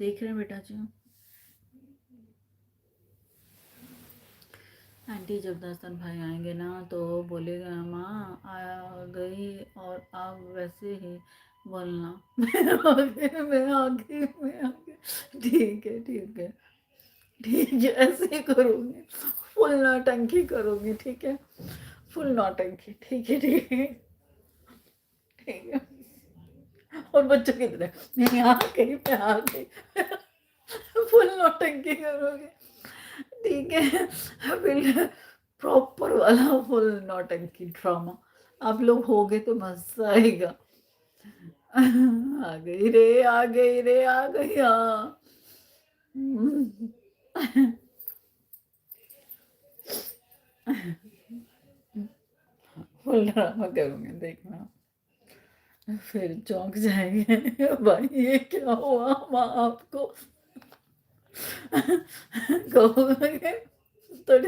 देख रहे हैं बेटा जी। आंटी जब दर्शन भाई आएंगे ना तो बोलेगा माँ आ गई, और आप वैसे ही बोलना मैं आ गई। ठीक है ठीक है ठीक है, ऐसे ही करूँगी। फुल नौटंकी करूँगी, ठीक है, फुल नौटंकी, ठीक है ठीक है ठीक है। और बच्चों की तरह मैं आ गई, मैं आ गई। फुल नौटंकी करोगे, ठीक है। फिर प्रॉपर वाला फुल नौटंकी ड्रामा आप लोग होगे तो मजा आएगा। आ गई रे, आ गई रे, आ गई, हाँ। फुल ड्रामा करूंगी, देखना। फिर चौंक जाएंगे भाई ये क्या हुआ माँ आपको। कहोगे थोड़ी